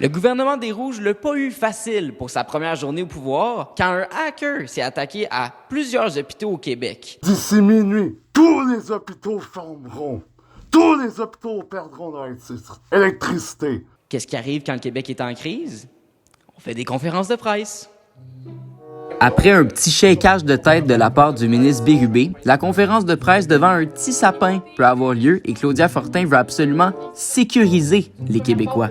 Le gouvernement des Rouges l'a pas eu facile pour sa première journée au pouvoir quand un hacker s'est attaqué à plusieurs hôpitaux au Québec. D'ici minuit, tous les hôpitaux fermeront. Tous les hôpitaux perdront leur électricité. Qu'est-ce qui arrive quand le Québec est en crise? On fait des conférences de presse. Après un petit shakeage de tête de la part du ministre Bérubé, la conférence de presse devant un petit sapin peut avoir lieu et Claudia Fortin veut absolument sécuriser les Québécois.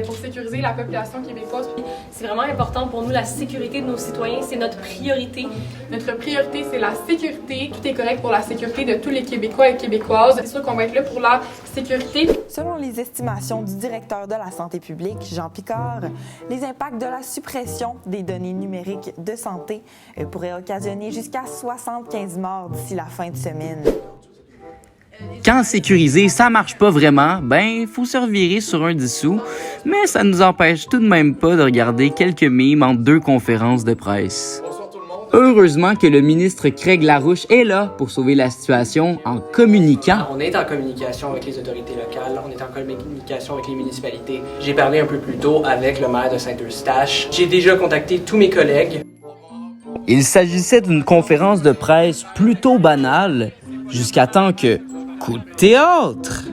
Pour sécuriser la population québécoise. C'est vraiment important pour nous, la sécurité de nos citoyens, c'est notre priorité. Notre priorité, c'est la sécurité. Tout est correct pour la sécurité de tous les Québécois et Québécoises. C'est sûr qu'on va être là pour la sécurité. Selon les estimations du directeur de la santé publique, Jean Picard, les impacts de la suppression des données numériques de santé pourraient occasionner jusqu'à 75 morts d'ici la fin de semaine. Quand sécuriser, ça marche pas vraiment, ben, faut se revirer sur un dissous, mais ça nous empêche tout de même pas de regarder quelques mimes entre deux conférences de presse. Heureusement que le ministre Craig Larouche est là pour sauver la situation en communiquant. On est en communication avec les autorités locales, on est en communication avec les municipalités. J'ai parlé un peu plus tôt avec le maire de Saint-Eustache. J'ai déjà contacté tous mes collègues. Il s'agissait d'une conférence de presse plutôt banale, jusqu'à temps que... Coup de théâtre!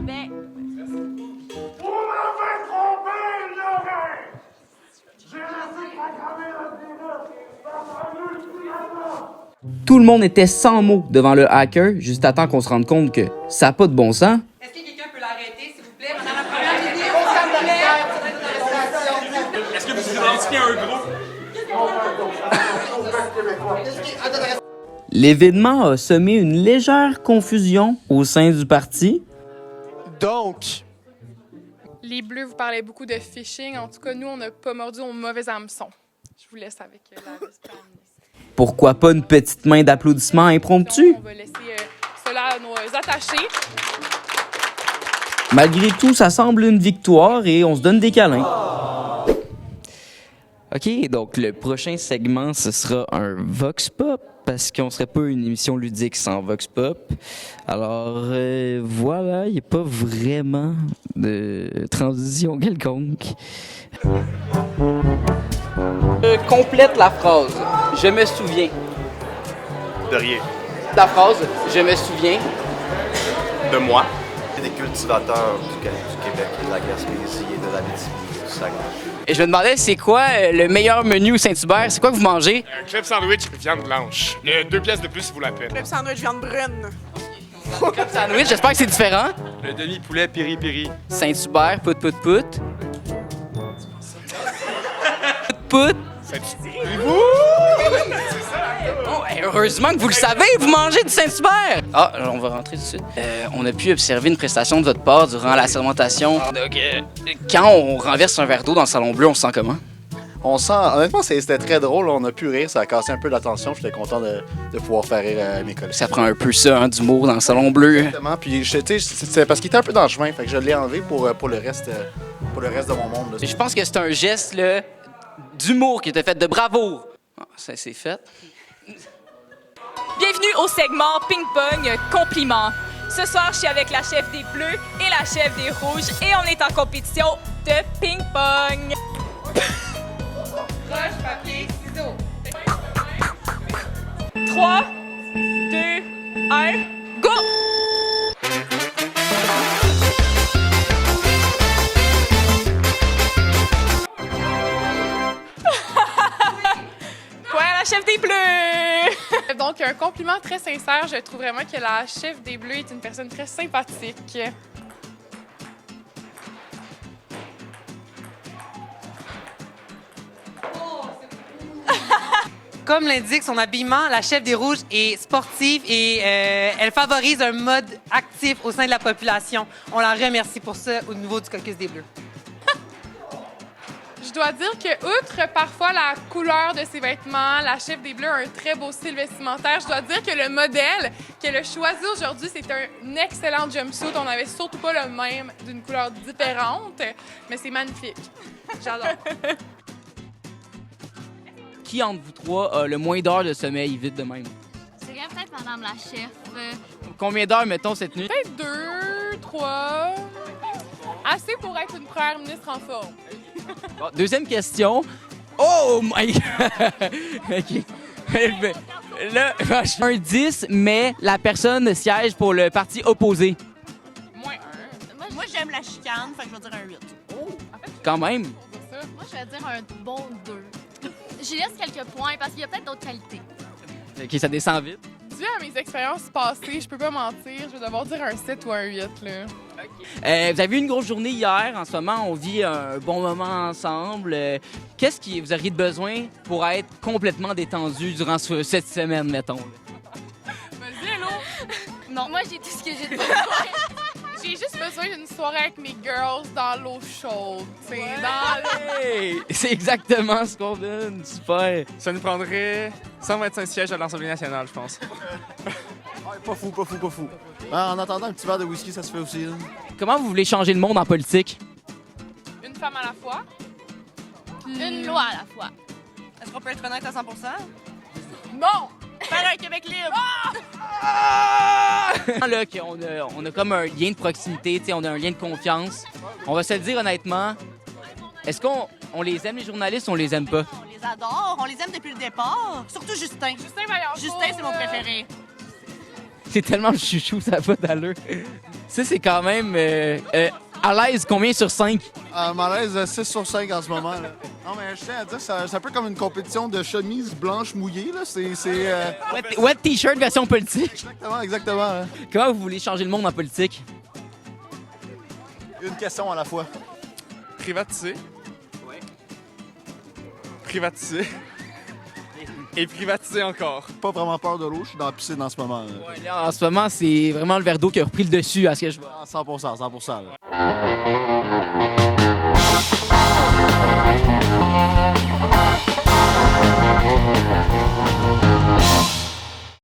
Tout le monde était sans mots devant le hacker, juste à temps qu'on se rende compte que ça n'a pas de bon sens. Est-ce que quelqu'un peut l'arrêter, s'il vous plaît? On a la première idée, on s'en plaît. Est-ce que vous identifiez un groupe? L'événement a semé une légère confusion au sein du parti. Donc, Les Bleus vous parlaient beaucoup de phishing. En tout cas, nous, on n'a pas mordu au mauvais hameçon. Je vous laisse avec la vice-première ministre. Pourquoi pas une petite main d'applaudissement impromptue? On va laisser cela à nos attachés. Malgré tout, ça semble une victoire et on se donne des câlins. OK, donc le prochain segment, ce sera un Vox Pop, parce qu'on serait pas une émission ludique sans Vox Pop. Alors, voilà, il n'y a pas vraiment de transition quelconque. Complète la phrase. Je me souviens. De rien. La phrase, je me souviens. De moi. des cultivateurs du Québec, de la Gaspésie et de l'Abitibi et du Saguenay. Et je me demandais, c'est quoi le meilleur menu au Saint-Hubert? C'est quoi que vous mangez? Un club sandwich, viande blanche. 2 pièces de plus si vous la peine. Club sandwich viande brune. Club sandwich, j'espère que c'est différent. Le demi-poulet piri-piri. Saint-Hubert, pout. Pout. Oh, heureusement que vous le savez, vous mangez du Saint-Hubert! Ah, alors on va rentrer tout de suite. On a pu observer une prestation de votre part durant la sermentation. Donc, quand on renverse un verre d'eau dans le salon bleu, on se sent comment? On sent, honnêtement, c'était très drôle. On a pu rire, ça a cassé un peu l'attention. J'étais content de pouvoir faire rire mes collègues. Ça prend un peu ça, hein, d'humour dans le salon bleu. Exactement. Puis, c'est parce qu'il était un peu dans le chemin, fait que je l'ai enlevé pour le reste de mon monde. Là. Je pense que c'est un geste là, d'humour qui était fait, de bravoure. Ah, ça, c'est fait. Bienvenue au segment Ping-Pong Compliment. Ce soir, je suis avec la chef des Bleus et la chef des Rouges et on est en compétition de ping-pong. Roche, papier, ciseaux. 3, 2, 1, go! Quoi, la chef des Bleus? Donc, un compliment très sincère. Je trouve vraiment que la chef des Bleus est une personne très sympathique. Comme l'indique son habillement, la chef des Rouges est sportive et elle favorise un mode actif au sein de la population. On la remercie pour ça au niveau du caucus des Bleus. Je dois dire que, outre parfois la couleur de ses vêtements, la chef des Bleus a un très beau style vestimentaire. Je dois dire que le modèle qu'elle a choisi aujourd'hui, c'est un excellent jumpsuit. On n'avait surtout pas le même, d'une couleur différente, mais c'est magnifique. J'adore. Qui entre vous trois a le moins d'heures de sommeil vite de même? C'est quand peut-être Madame la chef. Combien d'heures, mettons, cette nuit? Peut-être 2, 3. Assez pour être une première ministre en forme. Bon, deuxième question. Oh my God! OK. Là, je suis un 10, mais la personne siège pour le parti opposé. Moins 1. Moi, j'aime la chicane, fait que je vais dire un 8. Quand même. Moi, je vais dire un bon 2. J'y laisse quelques points parce qu'il y a peut-être d'autres qualités. OK, ça descend vite. Dû à mes expériences passées, je peux pas mentir, je vais devoir dire un 7 ou un 8, là. Vous avez eu une grosse journée hier. En ce moment, on vit un bon moment ensemble. Qu'est-ce que vous auriez besoin pour être complètement détendu durant cette semaine, mettons? Vas-y, allô? Non. Moi, j'ai tout ce que j'ai besoin. J'ai juste besoin d'une soirée avec mes girls dans l'eau chaude. C'est Hey! C'est exactement ce qu'on donne. Super. Ça nous prendrait 125 sièges à l'Assemblée nationale, je pense. Pas fou, pas fou, pas fou. En attendant, un petit verre de whisky, ça se fait aussi. Là. Comment vous voulez changer le monde en politique? Une femme à la fois. Une loi à la fois. Est-ce qu'on peut être honnête à 100%? Non! Faire un Québec libre! Là, on a comme un lien de proximité, on a un lien de confiance. On va se le dire honnêtement. Est-ce qu'on les aime, les journalistes, ou on les aime pas? On les adore, on les aime depuis le départ. Surtout Justin. Justin Vaillancourt. Justin, c'est mon préféré. C'est tellement le chouchou, ça n'a pas d'allure. Ça, c'est quand même... à l'aise, combien sur 5? Malaise, 6 sur 5 en ce moment. Là. Non, mais je tiens à dire, c'est un peu comme une compétition de chemise blanche mouillée. Là. Wet T-shirt version politique. Exactement, exactement. Hein. Comment vous voulez changer le monde en politique? Une question à la fois. Privatiser. Privatiser. Et privatiser encore. Pas vraiment peur de l'eau, je suis dans la piscine en ce moment. Là. Ouais, là, en ce moment, c'est vraiment le verre d'eau qui a repris le dessus à ce que je vois. 100%, 100%. Là.